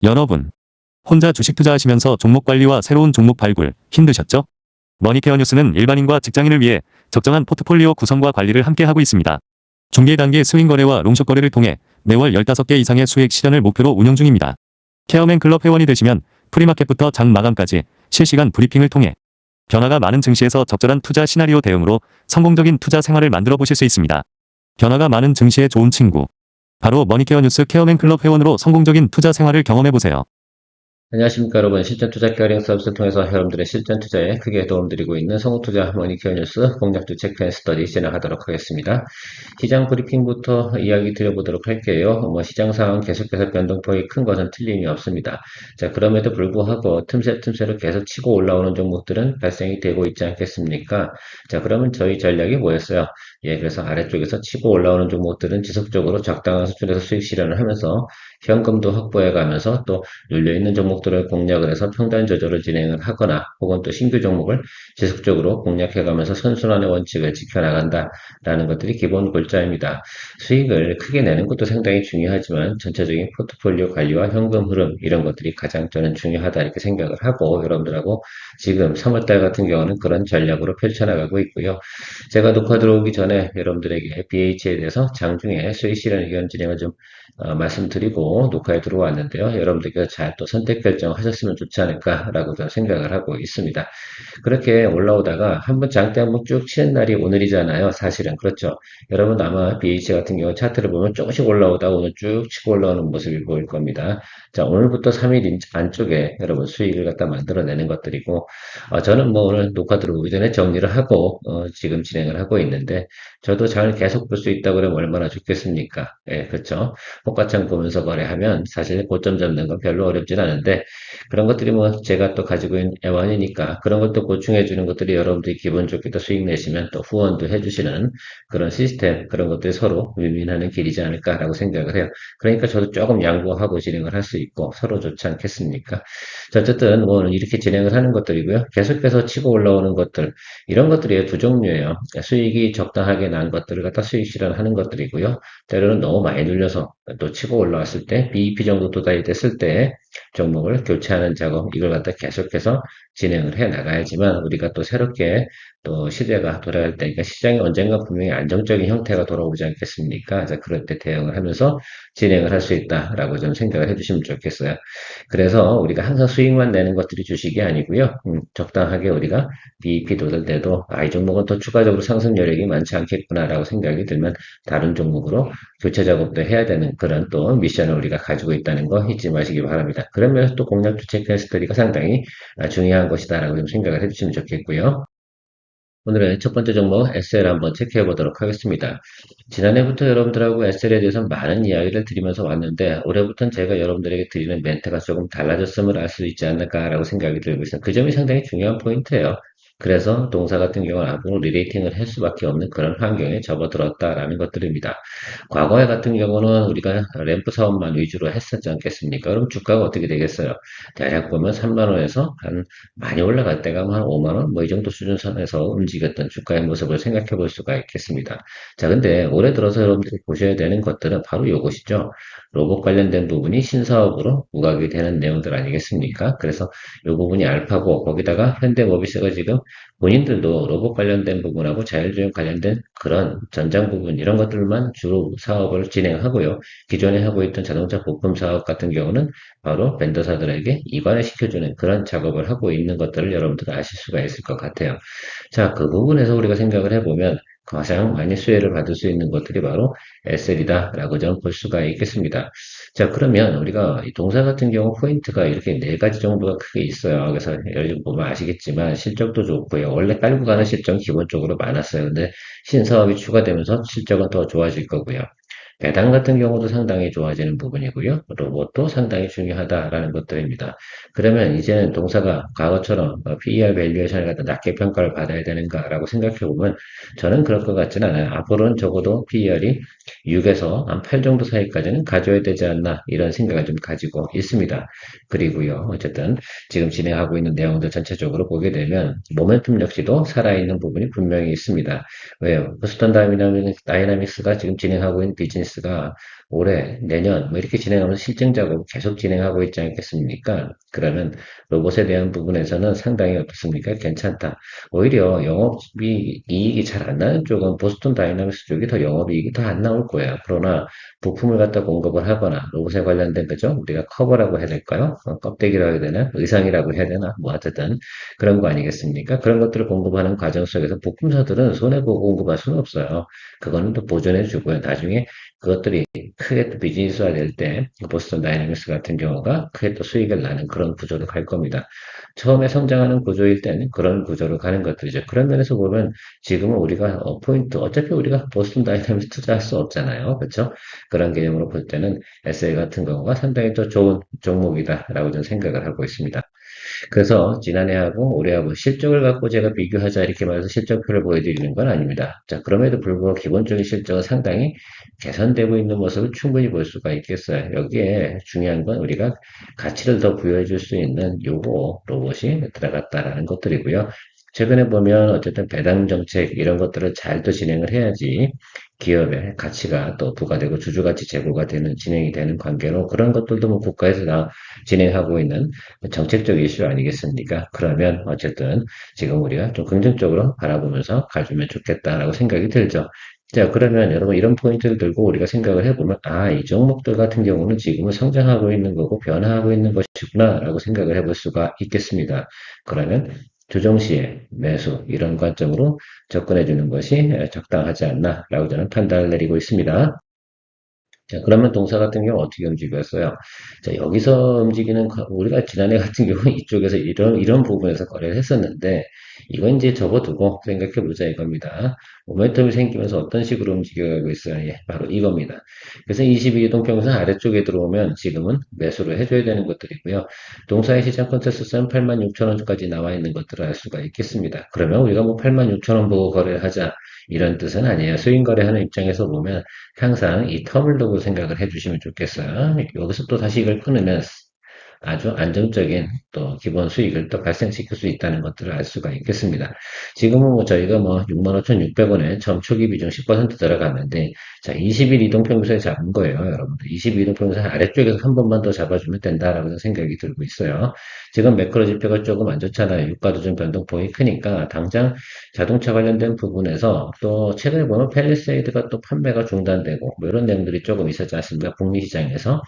여러분, 혼자 주식 투자하시면서 종목 관리와 새로운 종목 발굴 힘드셨죠? 머니케어 뉴스는 일반인과 직장인을 위해 적정한 포트폴리오 구성과 관리를 함께 하고 있습니다. 중개 단계 스윙 거래와 롱숏 거래를 통해 매월 15개 이상의 수익 실현을 목표로 운영 중입니다. 케어맨 클럽 회원이 되시면 프리마켓부터 장 마감까지 실시간 브리핑을 통해 변화가 많은 증시에서 적절한 투자 시나리오 대응으로 성공적인 투자 생활을 만들어 보실 수 있습니다. 변화가 많은 증시의 좋은 친구. 바로 머니케어 뉴스 케어맨 클럽 회원으로 성공적인 투자 생활을 경험해 보세요. 안녕하십니까 여러분. 실전 투자 케어링 서비스를 통해서 여러분들의 실전 투자에 크게 도움드리고 있는 성우투자 머니케어 뉴스 공략주 체크 앤 스터디 진행하도록 하겠습니다. 시장 브리핑부터 이야기 드려보도록 할게요. 시장 상황 계속해서 변동폭이 큰 것은 틀림이 없습니다. 자, 그럼에도 불구하고 틈새로 계속 치고 올라오는 종목들은 발생이 되고 있지 않겠습니까? 자, 그러면 저희 전략이 뭐였어요? 그래서 아래쪽에서 치고 올라오는 종목들은 지속적으로 적당한 수준에서 수익 실현을 하면서 현금도 확보해 가면서 또 눌려있는 종목들을 공략을 해서 평단 조절을 진행을 하거나 혹은 또 신규 종목을 지속적으로 공략해 가면서 선순환의 원칙을 지켜나간다라는 것들이 기본 골자입니다. 수익을 크게 내는 것도 상당히 중요하지만 전체적인 포트폴리오 관리와 현금 흐름 이런 것들이 가장 저는 중요하다 이렇게 생각을 하고 여러분들하고 지금 3월달 같은 경우는 그런 전략으로 펼쳐나가고 있고요. 제가 녹화 들어오기 전에 여러분들에게 BH에 대해서 장중에 수익 실현 의견 진행을 좀 말씀드리고 녹화에 들어왔는데요. 여러분들께서 잘 또 선택 결정하셨으면 좋지 않을까라고 저는 생각을 하고 있습니다. 그렇게 올라오다가 한번 장대 한번 쭉 치는 날이 오늘이잖아요. 사실은 그렇죠. 여러분 아마 BH 같은 경우 차트를 보면 조금씩 올라오다가 오늘 쭉 치고 올라오는 모습이 보일 겁니다. 자, 오늘부터 3일 안쪽에 여러분 수익을 갖다 만들어내는 것들이고 저는 뭐 오늘 녹화 들어오기 전에 정리를 하고 지금 진행을 하고 있는데 저도 장을 계속 볼 수 있다고 그러면 얼마나 좋겠습니까? 예, 그렇죠. 호가창 보면서 거래하면 사실 고점 잡는 건 별로 어렵진 않은데 그런 것들이 뭐 제가 또 가지고 있는 애완이니까 그런 것도 보충해 주는 것들이 여러분들이 기분 좋게 또 수익 내시면 또 후원도 해주시는 그런 시스템 그런 것들이 서로 윈윈하는 길이지 않을까라고 생각을 해요. 그러니까 저도 조금 양보하고 진행을 할 수 있고 서로 좋지 않겠습니까? 자, 어쨌든 뭐 이렇게 진행을 하는 것들이고요. 계속해서 치고 올라오는 것들 이런 것들이 두 종류예요. 수익이 적당하게 난 것들을 갖다 수익 실현하는 것들이고요. 때로는 너무 많이 눌려서 또 치고 올라왔을 때 BEP 정도 도달이 됐을 때 종목을 교체하는 작업 이걸 갖다 계속해서 진행을 해 나가야지만 우리가 또 새롭게 또 시대가 돌아갈 때 그러니까 시장이 언젠가 분명히 안정적인 형태가 돌아오지 않겠습니까? 자, 그럴 때 대응을 하면서 진행을 할 수 있다라고 좀 생각을 해주시면 좋겠어요. 그래서 우리가 항상 수익만 내는 것들이 주식이 아니고요. 적당하게 우리가 BEP 도달돼도 이 종목은 또 추가적으로 상승 여력이 많지 않겠구나라고 생각이 들면 다른 종목으로 교체 작업도 해야 되는 그런 또 미션을 우리가 가지고 있다는 거 잊지 마시기 바랍니다. 그러면서 또 공략주 체크 스터디가 상당히 중요한 것이다라고 좀 생각을 해주시면 좋겠고요. 오늘의 첫 번째 종목 SL 한번 체크해 보도록 하겠습니다. 지난해부터 여러분들하고 SL에 대해서 많은 이야기를 드리면서 왔는데 올해부터는 제가 여러분들에게 드리는 멘트가 조금 달라졌음을 알 수 있지 않을까라고 생각이 들고 있습니다. 그 점이 상당히 중요한 포인트예요. 그래서 동사 같은 경우는 앞으로 리레이팅을 할 수밖에 없는 그런 환경에 접어들었다라는 것들입니다. 과거에 같은 경우는 우리가 램프 사업만 위주로 했었지 않겠습니까? 그럼 주가가 어떻게 되겠어요? 대략 보면 3만 원에서 한 많이 올라갈 때가 한 5만 원? 뭐 이 정도 수준 선에서 움직였던 주가의 모습을 생각해 볼 수가 있겠습니다. 자, 근데 올해 들어서 여러분들이 보셔야 되는 것들은 바로 이것이죠. 로봇 관련된 부분이 신사업으로 부각이 되는 내용들 아니겠습니까? 그래서 이 부분이 알파고 거기다가 현대모비스가 지금 본인들도 로봇 관련된 부분하고 자율주행 관련된 그런 전장 부분 이런 것들만 주로 사업을 진행하고요. 기존에 하고 있던 자동차 부품 사업 같은 경우는 바로 벤더사들에게 이관을 시켜주는 그런 작업을 하고 있는 것들을 여러분들 아실 수가 있을 것 같아요. 자, 그 부분에서 우리가 생각을 해보면 가장 많이 수혜를 받을 수 있는 것들이 바로 SL이다라고 저는 볼 수가 있겠습니다. 자, 그러면 우리가 이 동사 같은 경우 포인트가 이렇게 네 가지 정도가 크게 있어요. 그래서 여기 보면 아시겠지만 실적도 좋고요. 원래 깔고 가는 실적은 기본적으로 많았어요. 근데 신사업이 추가되면서 실적은 더 좋아질 거고요. 배당 같은 경우도 상당히 좋아지는 부분이고요. 로봇도 상당히 중요하다라는 것들입니다. 그러면 이제는 동사가 과거처럼 PER 밸류에이션을 갖다 낮게 평가를 받아야 되는가라고 생각해 보면 저는 그럴 것 같지는 않아요. 앞으로는 적어도 PER이 6에서 한 8 정도 사이까지는 가져야 되지 않나 이런 생각을 좀 가지고 있습니다. 그리고요. 어쨌든 지금 진행하고 있는 내용들 전체적으로 보게 되면 모멘텀 역시도 살아있는 부분이 분명히 있습니다. 왜요? 보스턴 다이나믹스가 지금 진행하고 있는 비즈니스가 올해, 내년 뭐 이렇게 진행하면서 실증 작업을 계속 진행하고 있지 않겠습니까? 그러면 로봇에 대한 부분에서는 상당히 어떻습니까? 괜찮다. 오히려 영업이 이익이 잘 안 나는 쪽은 보스턴 다이나믹스 쪽이 더 영업이익이 더 안 나올 거예요. 그러나 부품을 갖다 공급을 하거나 로봇에 관련된 거죠. 우리가 커버라고 해야 될까요? 껍데기라고 해야 되나? 의상이라고 해야 되나? 뭐 어쨌든 그런 거 아니겠습니까? 그런 것들을 공급하는 과정 속에서 부품사들은 손해보고 공급할 수는 없어요. 그거는 또 보존해 주고요. 나중에 그것들이 크게 또 비즈니스화 될 때, 보스턴 다이내믹스 같은 경우가 크게 또 수익을 나는 그런 구조로 갈 겁니다. 처음에 성장하는 구조일 때는 그런 구조로 가는 것들이죠. 그런 면에서 보면 지금은 우리가 포인트, 어차피 우리가 보스턴 다이내믹스 투자할 수 없잖아요. 그렇죠? 그런 개념으로 볼 때는 SA 같은 경우가 상당히 더 좋은 종목이다라고 저는 생각을 하고 있습니다. 그래서 지난해하고 올해하고 실적을 갖고 제가 비교하자 이렇게 말해서 실적표를 보여드리는 건 아닙니다. 자, 그럼에도 불구하고 기본적인 실적은 상당히 개선되고 있는 모습을 충분히 볼 수가 있겠어요. 여기에 중요한 건 우리가 가치를 더 부여해 줄 수 있는 요거 로봇이 들어갔다라는 것들이고요. 최근에 보면 어쨌든 배당 정책 이런 것들을 잘 또 진행을 해야지 기업의 가치가 또 부과되고 주주가치 제고가 되는 진행이 되는 관계로 그런 것들도 뭐 국가에서 다 진행하고 있는 정책적 이슈 아니겠습니까? 그러면 어쨌든 지금 우리가 좀 긍정적으로 바라보면서 가주면 좋겠다라고 생각이 들죠. 자, 그러면 여러분 이런 포인트를 들고 우리가 생각을 해보면, 아, 이 종목들 같은 경우는 지금은 성장하고 있는 거고 변화하고 있는 것이구나라고 생각을 해볼 수가 있겠습니다. 그러면 조정 시에 매수 이런 관점으로 접근해 주는 것이 적당하지 않나라고 저는 판단을 내리고 있습니다. 자, 그러면 동사 같은 경우 어떻게 움직였어요? 자, 여기서 움직이는, 우리가 지난해 같은 경우 이쪽에서 이런 부분에서 거래를 했었는데, 이건 이제 접어두고 생각해 보자 이겁니다. 모멘텀이 생기면서 어떤 식으로 움직여가고 있어요? 예, 바로 이겁니다. 그래서 22이동평선 아래쪽에 들어오면 지금은 매수를 해줘야 되는 것들이고요. 동사의 시장 컨센서스는 86,000원까지 나와 있는 것들을 알 수가 있겠습니다. 그러면 우리가 뭐 86,000원 보고 거래를 하자. 이런 뜻은 아니에요. 수익 거래하는 입장에서 보면 항상 이 텀을 두고 생각을 해주시면 좋겠어요. 여기서 또 다시 이걸 끊으면 아주 안정적인 또 기본 수익을 또 발생시킬 수 있다는 것들을 알 수가 있겠습니다. 지금은 뭐 저희가 뭐 65,600원에 처음 초기 비중 10% 들어갔는데 자 20일 이동평균선에 잡은 거예요. 여러분들 20일 이동평균선 아래쪽에서 한 번만 더 잡아주면 된다라고 생각이 들고 있어요. 지금 매크로 지표가 조금 안 좋잖아요. 유가도 좀 변동폭이 크니까 당장 자동차 관련된 부분에서 또 최근에 보면 팰리세이드가 또 판매가 중단되고 뭐 이런 내용들이 조금 있었지 않습니까? 북미 시장에서.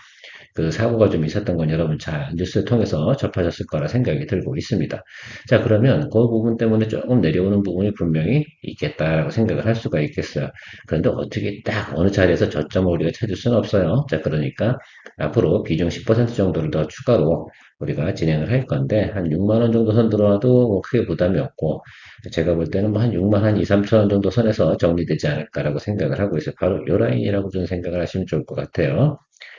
그 사고가 좀 있었던 건 여러분 잘 뉴스 통해서 접하셨을 거라 생각이 들고 있습니다. 자, 그러면 그 부분 때문에 조금 내려오는 부분이 분명히 있겠다라고 생각을 할 수가 있겠어요. 그런데 어떻게 딱 어느 자리에서 저점을 우리가 찾을 수는 없어요. 자, 그러니까 앞으로 비중 10% 정도를 더 추가로 우리가 진행을 할 건데 한 6만 원 정도 선 들어와도 뭐 크게 부담이 없고 제가 볼 때는 뭐 한 6만 한 2, 3천 원 정도 선에서 정리되지 않을까라고 생각을 하고 있어요. 바로 요 라인이라고 저는 생각을 하시면 좋을 것 같아요.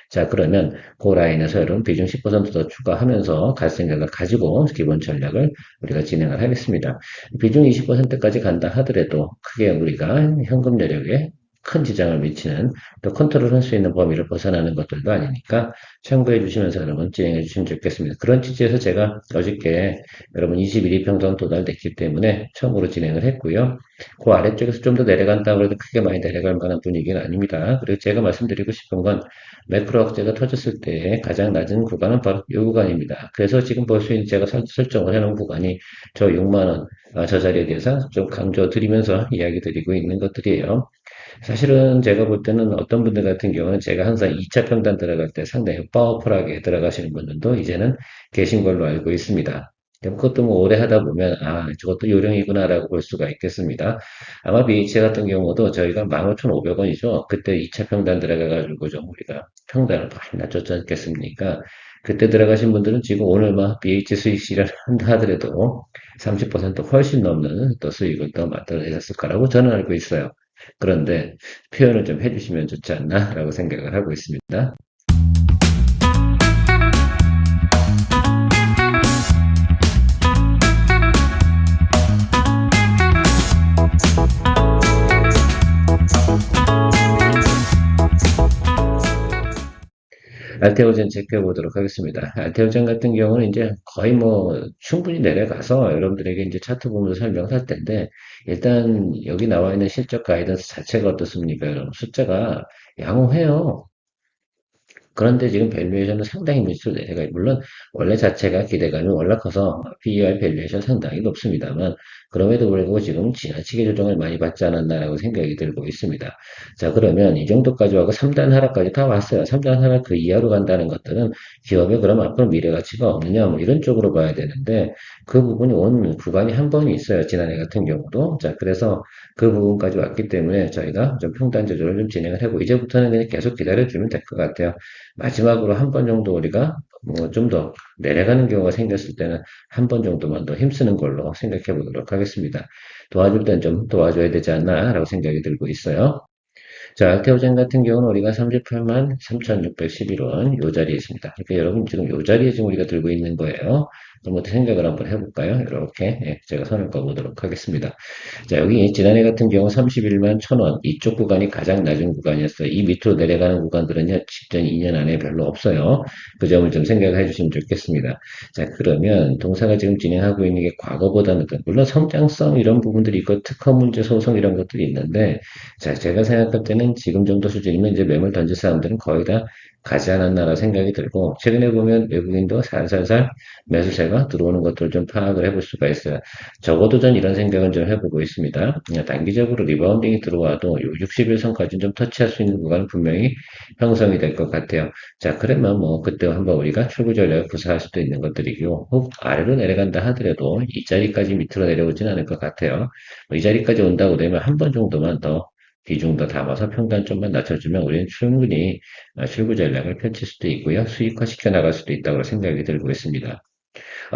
자, 그러면 그 라인에서 여러분 비중 10%더 추가하면서 갈 생각을 가지고 기본 전략을 우리가 진행을 하겠습니다. 비중 20%까지 간다 하더라도 크게 우리가 현금 여력에 큰 지장을 미치는 또 컨트롤할 수 있는 범위를 벗어나는 것들도 아니니까 참고해 주시면서 여러분 진행해 주시면 좋겠습니다. 그런 취지에서 제가 어저께 여러분 21이평선 도달됐기 때문에 처음으로 진행을 했고요. 그 아래쪽에서 좀 더 내려간다고 해도 크게 많이 내려갈 만한 분위기는 아닙니다. 그리고 제가 말씀드리고 싶은 건 매크로 억제가 터졌을 때 가장 낮은 구간은 바로 이 구간입니다. 그래서 지금 볼 수 있는 제가 설정을 해놓은 구간이 저 6만원, 저 자리에 대해서 좀 강조드리면서 이야기 드리고 있는 것들이에요. 사실은 제가 볼 때는 어떤 분들 같은 경우는 제가 항상 2차 평단 들어갈 때 상당히 파워풀하게 들어가시는 분들도 이제는 계신 걸로 알고 있습니다. 그것도 뭐 오래 하다 보면 아 저것도 요령이구나라고 볼 수가 있겠습니다. 아마 BH 같은 경우도 저희가 15,500원이죠. 그때 2차 평단 들어가가지고 좀 우리가 평단을 많이 낮췄지 않겠습니까? 그때 들어가신 분들은 지금 오늘 막 BH 수익 실현을 한다 하더라도 30% 훨씬 넘는 또 수익을 또 만들어내셨을 거라고 저는 알고 있어요. 그런데 표현을 좀 해주시면 좋지 않나라고 생각을 하고 있습니다. 알테오젠 체크해 보도록 하겠습니다. 알테오젠 같은 경우는 이제 거의 뭐 충분히 내려가서 여러분들에게 이제 차트 보면서 설명할 텐데 일단 여기 나와 있는 실적 가이던스 자체가 어떻습니까? 여러분 숫자가 양호해요. 그런데 지금 밸류에이션은 상당히 밑으로 내려가요. 물론 원래 자체가 기대감이 올라커서 PER 밸류에이션 상당히 높습니다만 그럼에도 불구하고 지금 지나치게 조정을 많이 받지 않았나라고 생각이 들고 있습니다. 자, 그러면 이 정도까지 하고 3단 하락까지 다 왔어요. 3단 하락 그 이하로 간다는 것들은 기업에 그럼 앞으로 미래 가치가 없느냐 뭐 이런 쪽으로 봐야 되는데 그 부분이 온 구간이 한 번이 있어요. 지난해 같은 경우도. 자, 그래서 그 부분까지 왔기 때문에 저희가 좀 평단 조절을 좀 진행을 하고 이제부터는 그냥 계속 기다려주면 될 것 같아요. 마지막으로 한 번 정도 우리가 좀 더 내려가는 경우가 생겼을 때는 한 번 정도만 더 힘쓰는 걸로 생각해 보도록 하겠습니다. 도와줄 땐 좀 도와줘야 되지 않나라고 생각이 들고 있어요. 자, 알테오젠 같은 경우는 우리가 38만 3,611원 요 자리에 있습니다. 그러니까 여러분 지금 요 자리에 지금 우리가 들고 있는 거예요. 그럼 어떻게 생각을 한번 해볼까요? 이렇게 제가 선을 꺼보도록 하겠습니다. 자, 여기 지난해 같은 경우 31만 1,000원 이쪽 구간이 가장 낮은 구간이었어요. 이 밑으로 내려가는 구간들은요, 직전 2년 안에 별로 없어요. 그 점을 좀 생각을 해주시면 좋겠습니다. 자, 그러면 동사가 지금 진행하고 있는 게 과거보다는 물론 성장성 이런 부분들이 있고 특허 문제 소송 이런 것들이 있는데 자, 제가 생각할 때는 지금 정도 수준이면 이제 매물 던질 사람들은 거의 다 가지 않았나라 생각이 들고 최근에 보면 외국인도 살살살 매수세가 들어오는 것들을 좀 파악을 해볼 수가 있어요. 적어도 전 이런 생각은 좀 해보고 있습니다. 단기적으로 리바운딩이 들어와도 61선까지는 좀 터치할 수 있는 구간은 분명히 형성이 될 것 같아요. 자, 그러면 뭐 그때 한번 우리가 출구 전략을 구사할 수도 있는 것들이고 혹 아래로 내려간다 하더라도 이 자리까지 밑으로 내려오진 않을 것 같아요. 이 자리까지 온다고 되면 한 번 정도만 더 비중 더 담아서 평단 좀만 낮춰주면 우리는 충분히 출구 전략을 펼칠 수도 있고요. 수익화 시켜 나갈 수도 있다고 생각이 들고 있습니다.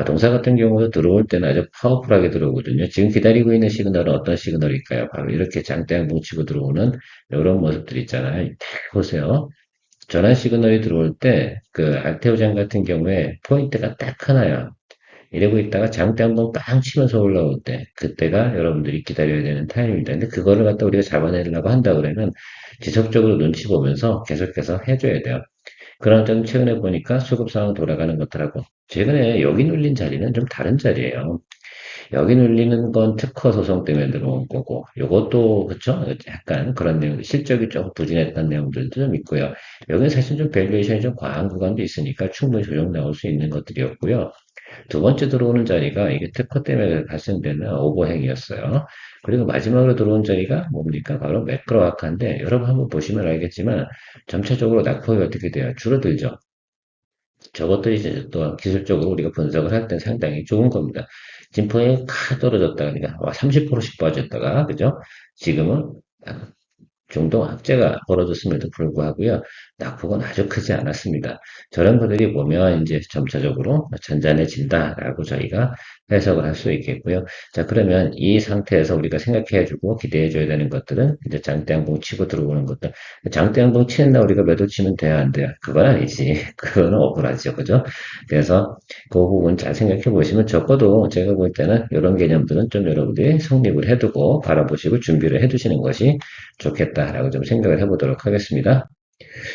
동사 같은 경우도 들어올 때는 아주 파워풀하게 들어오거든요. 지금 기다리고 있는 시그널은 어떤 시그널일까요? 바로 이렇게 장대양 뭉치고 들어오는 이런 모습들 있잖아요. 딱 보세요. 전환 시그널이 들어올 때 그 알테오장 같은 경우에 포인트가 딱 하나야. 이러고 있다가 장대 한번 빵 치면서 올라올 때, 그때가 여러분들이 기다려야 되는 타임입니다. 근데 그거를 갖다 우리가 잡아내려고 한다 그러면 지속적으로 눈치 보면서 계속해서 해줘야 돼요. 그런 점 최근에 보니까 수급 상황 돌아가는 것들하고 최근에 여기 눌린 자리는 좀 다른 자리예요. 여기 눌리는 건 특허 소송 때문에 들어온 거고, 요것도, 그쵸? 약간 그런 내용, 실적이 조금 부진했던 내용들도 좀 있고요. 여기는 사실 좀 밸류에이션이 좀 과한 구간도 있으니까 충분히 조정 나올 수 있는 것들이었고요. 두 번째 들어오는 자리가 이게 특허 때문에 발생되는 오버행이었어요. 그리고 마지막으로 들어온 자리가 뭡니까? 바로 매크로아카인데, 여러분 한번 보시면 알겠지만, 점차적으로 낙폭이 어떻게 돼요? 줄어들죠. 저것들이 이제 또 기술적으로 우리가 분석을 할 때 상당히 좋은 겁니다. 진포에 카 떨어졌다가, 그러니까 30%씩 빠졌다가, 그죠? 지금은 중동 악재가 벌어졌음에도 불구하고요, 낙폭은 아주 크지 않았습니다. 저런 것들이 보면 이제 점차적으로 잔잔해진다라고 저희가 해석을 할 수 있겠고요. 자, 그러면 이 상태에서 우리가 생각해주고 기대해줘야 되는 것들은 이제 장대양봉 치고 들어오는 것들. 장대양봉 치는 날 우리가 매도 치면 돼야 안 돼요? 그건 아니지. 그거는 억울하죠. 그죠? 그래서 그 부분 잘 생각해 보시면 적어도 제가 볼 때는 이런 개념들은 좀 여러분들이 성립을 해두고 바라보시고 준비를 해두시는 것이 좋겠다라고 좀 생각을 해보도록 하겠습니다.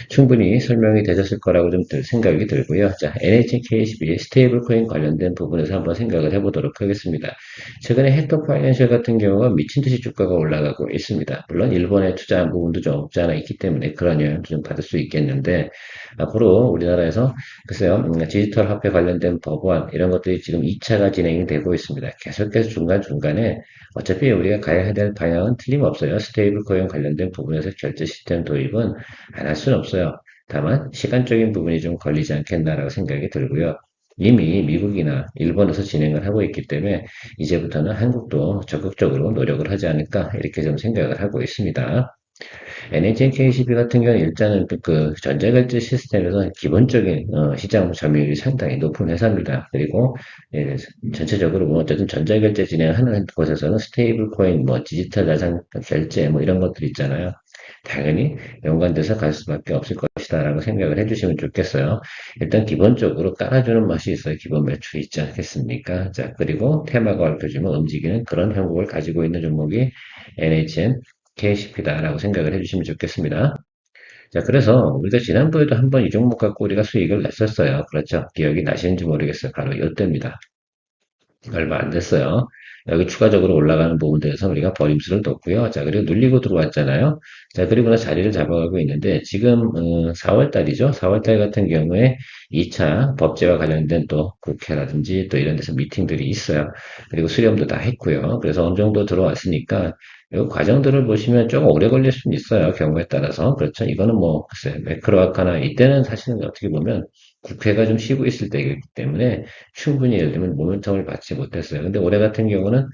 충분히 설명이 되셨을 거라고 좀 생각이 들고요. 자, NHKCB 스테이블 코인 관련된 부분에서 한번 생각을 해보도록 하겠습니다. 최근에 헥터 파이낸셜 같은 경우가 미친 듯이 주가가 올라가고 있습니다. 물론 일본에 투자한 부분도 좀 없지 않아 있기 때문에 그런 영향을 좀 받을 수 있겠는데 앞으로 우리나라에서 글쎄요, 디지털 화폐 관련된 법안 이런 것들이 지금 2차가 진행이 되고 있습니다. 계속해서 중간중간에 어차피 우리가 가야 될 방향은 틀림없어요. 스테이블 코인 관련된 부분에서 결제 시스템 도입은 안 할 수는 없어요. 다만 시간적인 부분이 좀 걸리지 않겠나라고 생각이 들고요. 이미 미국이나 일본에서 진행을 하고 있기 때문에 이제부터는 한국도 적극적으로 노력을 하지 않을까 이렇게 좀 생각을 하고 있습니다. NHNKCB 같은 경우는 일단은 그 전자결제 시스템에서 기본적인 시장 점유율이 상당히 높은 회사입니다. 그리고 예, 전체적으로 뭐 어쨌든 전자결제 진행하는 곳에서는 스테이블 코인, 뭐 디지털 자산 결제 뭐 이런 것들 있잖아요. 당연히 연관돼서 갈 수밖에 없을 것이다라고 생각을 해주시면 좋겠어요. 일단 기본적으로 깔아주는 맛이 있어요. 기본 매출이 있지 않겠습니까? 자, 그리고 테마가 얽혀지면 움직이는 그런 형국을 가지고 있는 종목이 NHN KCP다라고 생각을 해주시면 좋겠습니다. 자, 그래서 우리가 지난번에도 한번 이 종목 갖고 우리가 수익을 냈었어요. 그렇죠? 기억이 나시는지 모르겠어요. 바로 이때입니다. 얼마 안 됐어요. 여기 추가적으로 올라가는 부분들에서 우리가 버림수를 뒀고요. 자, 그리고 눌리고 들어왔잖아요. 자, 그리고 나 자리를 잡아가고 있는데 지금 4월 달이죠. 4월 달 같은 경우에 2차 법제와 관련된 또 국회라든지 또 이런 데서 미팅들이 있어요. 그리고 수렴도 다 했고요. 그래서 어느 정도 들어왔으니까 이 과정들을 보시면 조금 오래 걸릴 수는 있어요. 경우에 따라서. 그렇죠. 이거는 뭐 글쎄 매크로아카나 이때는 사실은 어떻게 보면 국회가 좀 쉬고 있을 때이기 때문에 충분히 예를 들면 모멘텀을 받지 못했어요. 근데 올해 같은 경우는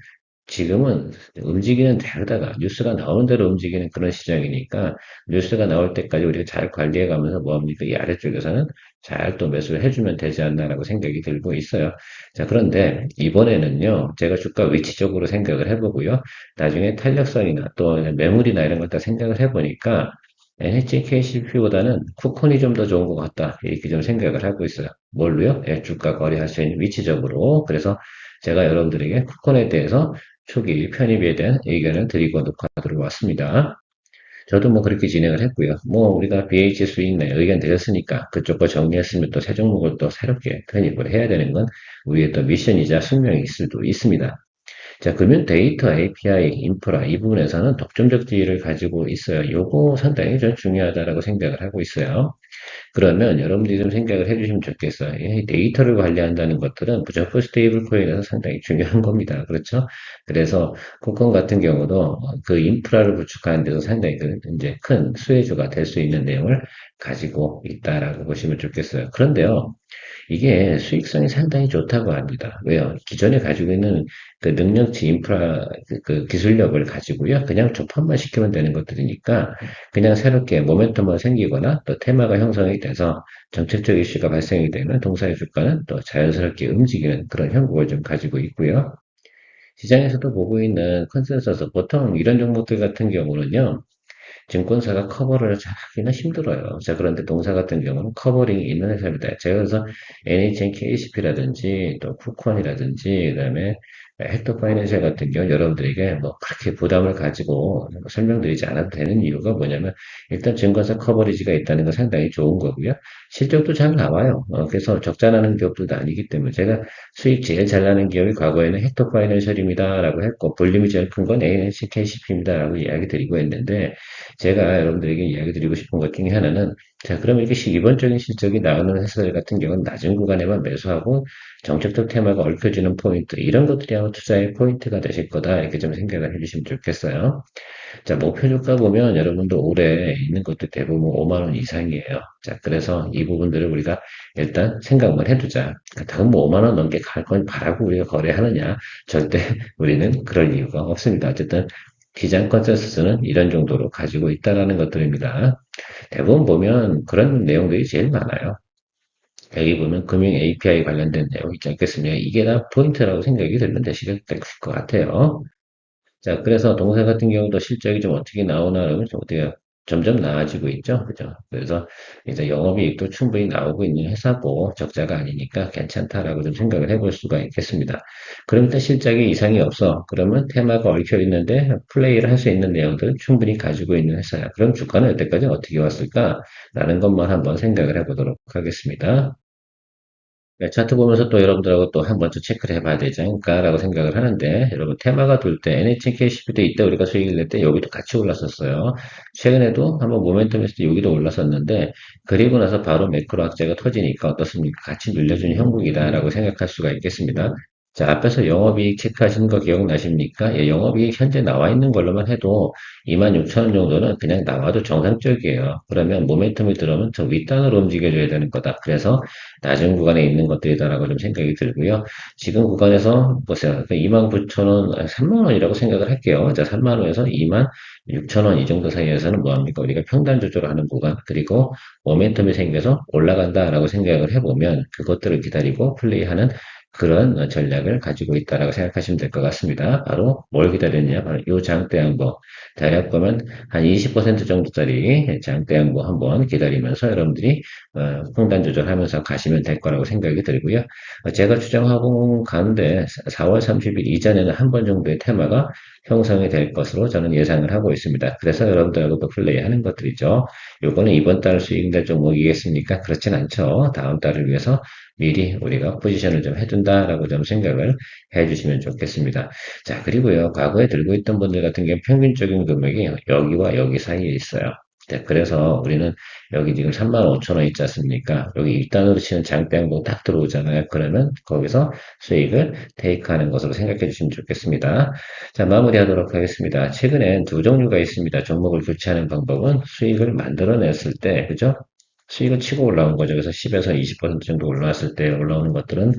지금은 움직이는 대로다가 뉴스가 나오는 대로 움직이는 그런 시장이니까 뉴스가 나올 때까지 우리가 잘 관리해 가면서 뭐합니까? 이 아래쪽에서는 잘 또 매수를 해주면 되지 않나라고 생각이 들고 있어요. 자, 그런데 이번에는요, 제가 주가 위치적으로 생각을 해보고요. 나중에 탄력성이나 또 매물이나 이런 걸 다 생각을 해보니까 NHKCP보다는 쿠폰이 좀 더 좋은 것 같다. 이렇게 좀 생각을 하고 있어요. 뭘로요? 예, 주가 거래할 수 있는 위치적으로. 그래서 제가 여러분들에게 쿠폰에 대해서 초기 편입에 대한 의견을 드리고 녹화 들어왔습니다. 저도 뭐 그렇게 진행을 했고요. 뭐 우리가 BH 수익내 의견 드렸으니까 그쪽 거 정리했으면 또 새 종목을 또 새롭게 편입을 해야 되는 건 우리의 또 미션이자 숙명일 수도 있습니다. 자, 그러면 데이터 API, 인프라 이 부분에서는 독점적 지위를 가지고 있어요. 요거 상당히 좀 중요하다라고 생각을 하고 있어요. 그러면 여러분들이 좀 생각을 해주시면 좋겠어요. 이 데이터를 관리한다는 것들은 무조건 스테이블 코인에서 상당히 중요한 겁니다. 그렇죠? 그래서 코콘 같은 경우도 그 인프라를 구축하는 데서 상당히 이제 큰 수혜주가 될 수 있는 내용을 가지고 있다라고 보시면 좋겠어요. 그런데요, 이게 수익성이 상당히 좋다고 합니다. 왜요? 기존에 가지고 있는 그 능력치 인프라 그 기술력을 가지고요. 그냥 조판만 시키면 되는 것들이니까 그냥 새롭게 모멘텀만 생기거나 또 테마가 형성이 돼서 정책적 이슈가 발생이 되면 동사의 주가는 또 자연스럽게 움직이는 그런 형국을 좀 가지고 있고요. 시장에서도 보고 있는 컨센서스 보통 이런 종목들 같은 경우는요. 증권사가 커버를 잘 하기는 힘들어요. 자, 그런데 동사 같은 경우는 커버링이 있는 회사입니다. 제가 그래서 NHN KCP라든지 또 쿠폰이라든지 그다음에 헥터 파이낸셜 같은 경우 여러분들에게 뭐 그렇게 부담을 가지고 설명드리지 않아도 되는 이유가 뭐냐면 일단 증권사 커버리지가 있다는 건 상당히 좋은 거고요. 실적도 잘 나와요. 그래서 적자 나는 기업들도 아니기 때문에 제가 수익 제일 잘 나는 기업이 과거에는 헥터 파이낸셜입니다라고 했고 볼륨이 제일 큰 건 NHN KCP입니다라고 이야기 드리고 했는데 제가 여러분들에게 이야기 드리고 싶은 것 중에 하나는, 자, 그럼 이렇게 기본적인 실적이 나오는 회사들 같은 경우는 낮은 구간에만 매수하고 정책적 테마가 얽혀지는 포인트, 이런 것들이 아마 투자의 포인트가 되실 거다. 이렇게 좀 생각을 해주시면 좋겠어요. 자, 목표 주가 보면 여러분도 올해 있는 것도 대부분 5만 원 이상이에요. 자, 그래서 이 부분들을 우리가 일단 생각만 해두자. 그렇다고 뭐 5만 원 넘게 갈 건 바라고 우리가 거래하느냐? 절대 우리는 그럴 이유가 없습니다. 어쨌든 기장 컨센서스는 이런 정도로 가지고 있다라는 것들입니다. 대부분 보면 그런 내용들이 제일 많아요. 여기 보면 금융 API 관련된 내용 있지 않겠습니까? 이게 다 포인트라고 생각이 들면 되실 것 같아요. 자, 그래서 동사 같은 경우도 실적이 좀 어떻게 나오나 그러면 좀 어떻게 점점 나아지고 있죠. 그죠? 그래서 이제 영업이익도 충분히 나오고 있는 회사고 적자가 아니니까 괜찮다라고 좀 생각을 해볼 수가 있겠습니다. 그럼 일단 실적이 이상이 없어. 그러면 테마가 얽혀 있는데 플레이를 할 수 있는 내용들은 충분히 가지고 있는 회사야. 그럼 주가는 여태까지 어떻게 왔을까? 라는 것만 한번 생각을 해보도록 하겠습니다. 네, 차트 보면서 또 여러분들하고 또 한 번 더 체크를 해봐야 되지 않을까라고 생각을 하는데, 여러분, 테마가 돌 때, NHKCP 때 이때 우리가 수익을 낼 때 여기도 같이 올랐었어요. 최근에도 한번 모멘텀 했을 때 여기도 올랐었는데, 그리고 나서 바로 매크로 악재가 터지니까 어떻습니까? 같이 눌려주는 형국이다라고 생각할 수가 있겠습니다. 자, 앞에서 영업이익 체크하시는 거 기억나십니까? 예, 영업이익 현재 나와 있는 걸로만 해도 26,000원 정도는 그냥 나와도 정상적이에요. 그러면 모멘텀이 들어오면 저 윗단으로 움직여줘야 되는 거다. 그래서 낮은 구간에 있는 것들이다라고 좀 생각이 들고요. 지금 구간에서 보세요. 29,000원, 3만 원이라고 생각을 할게요. 자, 3만 원에서 26,000원 이 정도 사이에서는 뭐합니까? 우리가 평단 조절하는 구간, 그리고 모멘텀이 생겨서 올라간다라고 생각을 해보면 그것들을 기다리고 플레이하는 그런 전략을 가지고 있다라고 생각하시면 될 것 같습니다. 바로 뭘 기다렸냐? 바로 이 장대 양보. 대략 보면 한 20% 정도짜리 장대 양보 한번 기다리면서 여러분들이 평단 조절하면서 가시면 될 거라고 생각이 들고요. 제가 추정하고 가는데 4월 30일 이전에는 한 번 정도의 테마가 형성이 될 것으로 저는 예상을 하고 있습니다. 그래서 여러분들하고도 플레이하는 것들이죠. 요거는 이번 달 수익 낼 종목이겠습니까? 그렇진 않죠. 다음 달을 위해서 미리 우리가 포지션을 좀 해둔다라고 좀 생각을 해주시면 좋겠습니다. 자, 그리고요, 과거에 들고 있던 분들 같은 경우 평균적인 금액이 여기와 여기 사이에 있어요. 자, 그래서 우리는 여기 지금 35,000원 있지 않습니까? 여기 1단으로 치는 장대항공 딱 들어오잖아요. 그러면 거기서 수익을 테이크하는 것으로 생각해 주시면 좋겠습니다. 자, 마무리하도록 하겠습니다. 최근엔 두 종류가 있습니다. 종목을 교체하는 방법은 수익을 만들어냈을 때, 그죠? 수익을 치고 올라온 거죠. 그래서 10에서 20% 정도 올라왔을 때 올라오는 것들은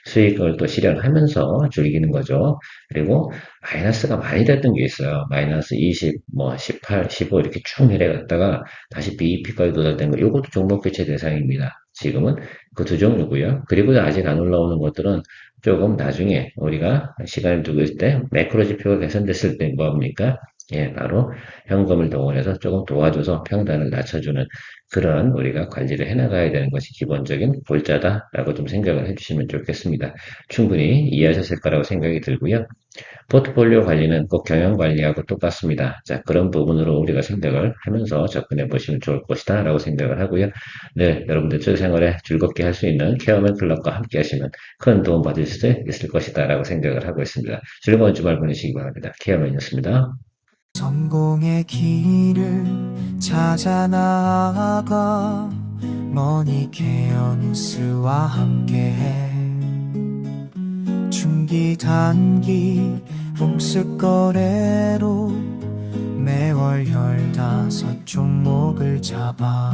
수익을 또 실현하면서 즐기는 거죠. 그리고 마이너스가 많이 됐던 게 있어요. 마이너스 20, 뭐 18, 15 이렇게 쭉 내려갔다가 다시 BEP까지 도달된 거. 이것도 종목 교체 대상입니다. 지금은 그 두 종류고요. 그리고 아직 안 올라오는 것들은 조금 나중에 우리가 시간을 두고 있을 때 매크로 지표가 개선됐을 때 뭡니까? 예, 바로 현금을 동원해서 조금 도와줘서 평단을 낮춰주는 그런 우리가 관리를 해나가야 되는 것이 기본적인 골자다라고 좀 생각을 해주시면 좋겠습니다. 충분히 이해하셨을 거라고 생각이 들고요. 포트폴리오 관리는 꼭 경영 관리하고 똑같습니다. 자, 그런 부분으로 우리가 생각을 하면서 접근해 보시면 좋을 것이다 라고 생각을 하고요. 네, 여러분들 투자 생활에 즐겁게 할 수 있는 케어맨 클럽과 함께 하시면 큰 도움 받을 수 있을 것이다 라고 생각을 하고 있습니다. 즐거운 주말 보내시기 바랍니다. 케어맨이었습니다. 성공의 길을 찾아 나아가 머니케어 뉴스와 함께해 중기 단기 복습 거래로 매월 15종목을 잡아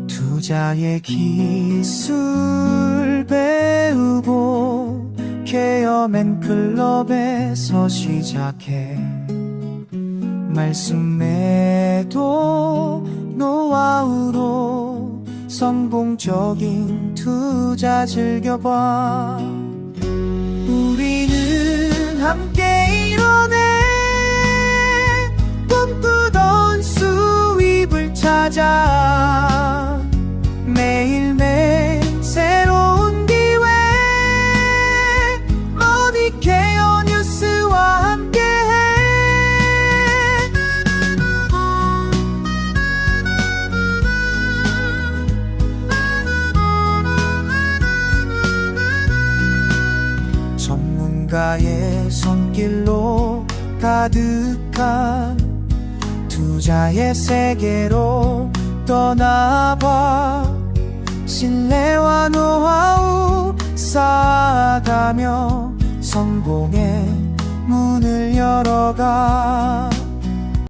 투자의 기술 배우고 케어맨 클럽에서 시작해 말씀 매도 노하우로 성공적인 투자 즐겨봐 우리는 함께 이뤄내 꿈꾸던 수입을 찾아 매일매일 새로운 기회 머니케어 뉴스와 함께해 전문가의 손길로 가득한 투자의 세계로 떠나봐 신뢰와 노하우 쌓아가며 성공의 문을 열어가